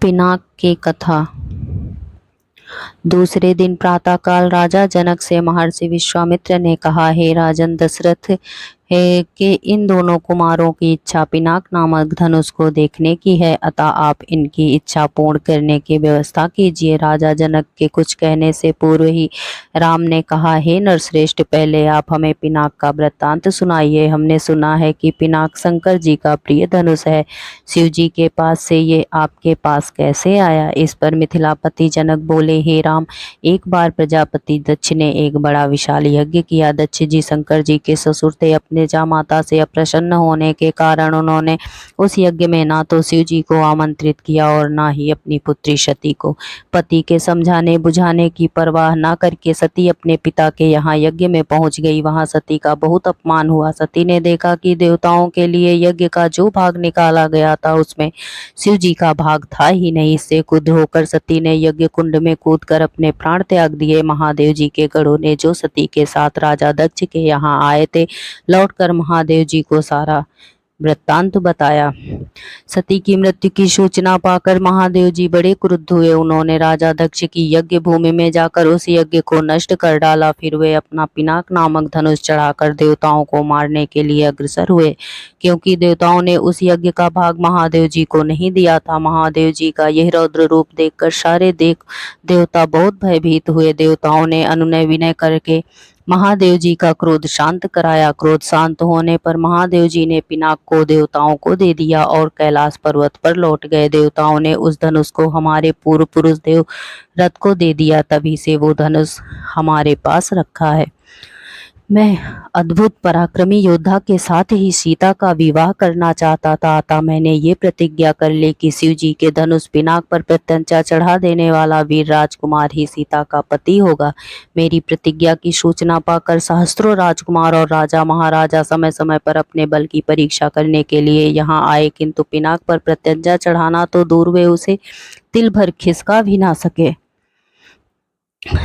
पिनाक की कथा। दूसरे दिन प्रातःकाल राजा जनक से महर्षि विश्वामित्र ने कहा, हे राजन दशरथ, है कि इन दोनों कुमारों की इच्छा पिनाक नामक धनुष को देखने की है, अतः आप इनकी इच्छा पूर्ण करने की व्यवस्था कीजिए। राजा जनक के कुछ कहने से पूर्व ही राम ने कहा, हे नरश्रेष्ठ, पहले आप हमें पिनाक का वृत्तांत सुनाइए। हमने सुना है कि पिनाक शंकर जी का प्रिय धनुष है। शिव जी के पास से ये आपके पास कैसे आया? इस पर मिथिलापति जनक बोले, हे राम, एक बार प्रजापति दक्ष ने एक बड़ा विशाल यज्ञ किया। दक्ष जी शंकर जी के ससुर थे। अपने जामाता से अप्रसन्न होने के कारण उन्होंने उस यज्ञ में ना तो शिव जी को आमंत्रित किया और ना ही अपनी पुत्री सती को। पति के समझाने बुझाने की परवाह ना करके सती अपने पिता के यहाँ यज्ञ में पहुंच गई। वहां सती का बहुत अपमान हुआ। सती ने देखा कि देवताओं के लिए यज्ञ का जो भाग निकाला गया था उसमें शिव जी का भाग था ही नहीं। इससे क्रुद्ध होकर सती ने यज्ञ कुंड में कूदकर अपने प्राण त्याग दिए। महादेव जी के गणों ने जो सती के साथ राजा दक्ष के यहाँ आए थे, लौटकर महादेव जी को सारा वृत्तांत बताया। सती की मृत्यु की सूचना पाकर महादेव जी बड़े क्रुद्ध हुए। उन्होंने राजा दक्ष की यज्ञ भूमि में जाकर उस यज्ञ को नष्ट कर डाला। फिर वे अपना पिनाक नामक धनुष चढ़ाकर देवताओं को मारने के लिए अग्रसर हुए। क्योंकि देवताओं ने उस यज्ञ का भाग महादेव जी को नहीं दिया था, महादेव जी का यह रौद्र रूप देखकर सारे देवता बहुत भयभीत हुए। देवताओं ने अनुनय विनय करके महादेव जी का क्रोध शांत कराया। क्रोध शांत होने पर महादेव जी ने पिनाक को देवताओं को दे दिया और कैलाश पर्वत पर लौट गए। देवताओं ने उस धनुष को हमारे पूर्व पुरुष देवरथ को दे दिया, तभी से वो धनुष हमारे पास रखा है। मैं अद्भुत पराक्रमी योद्धा के साथ ही सीता का विवाह करना चाहता था, अतः मैंने ये प्रतिज्ञा कर ली कि शिव जी के धनुष पिनाक पर प्रत्यंचा चढ़ा देने वाला वीर राजकुमार ही सीता का पति होगा। मेरी प्रतिज्ञा की सूचना पाकर सहस्त्रों राजकुमार और राजा महाराजा समय समय पर अपने बल की परीक्षा करने के लिए यहाँ आए, किंतु पिनाक पर प्रत्यंचा चढ़ाना तो दूर, वे उसे तिल भर खिसका भी ना सके।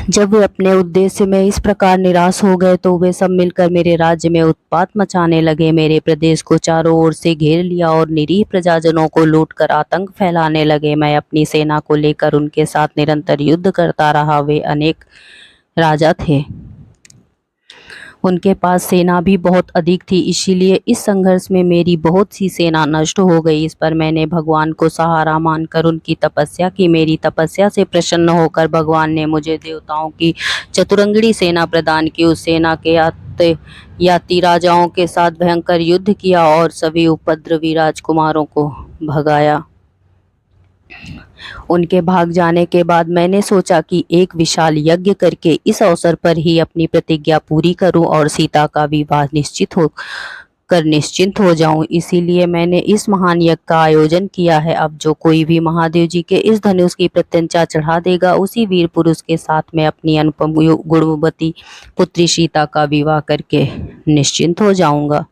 जब वे अपने उद्देश्य में इस प्रकार निराश हो गए तो वे सब मिलकर मेरे राज्य में उत्पात मचाने लगे। मेरे प्रदेश को चारों ओर से घेर लिया और निरीह प्रजाजनों को लूटकर आतंक फैलाने लगे। मैं अपनी सेना को लेकर उनके साथ निरंतर युद्ध करता रहा। वे अनेक राजा थे, उनके पास सेना भी बहुत अधिक थी, इसीलिए इस संघर्ष में मेरी बहुत सी सेना नष्ट हो गई। इस पर मैंने भगवान को सहारा मानकर उनकी तपस्या की। मेरी तपस्या से प्रसन्न होकर भगवान ने मुझे देवताओं की चतुरंगड़ी सेना प्रदान की। उस सेना के याती राजाओं के साथ भयंकर युद्ध किया और सभी उपद्रवी राजकुमारों को भगाया। उनके भाग जाने के बाद मैंने सोचा कि एक विशाल यज्ञ करके इस अवसर पर ही अपनी प्रतिज्ञा पूरी करूं और सीता का विवाह निश्चिंत हो जाऊं। इसीलिए मैंने इस महान यज्ञ का आयोजन किया है। अब जो कोई भी महादेव जी के इस धनुष की प्रत्यंचा चढ़ा देगा, उसी वीर पुरुष के साथ मैं अपनी अनुपम गुणवती पुत्री सीता का विवाह करके निश्चिंत हो जाऊंगा।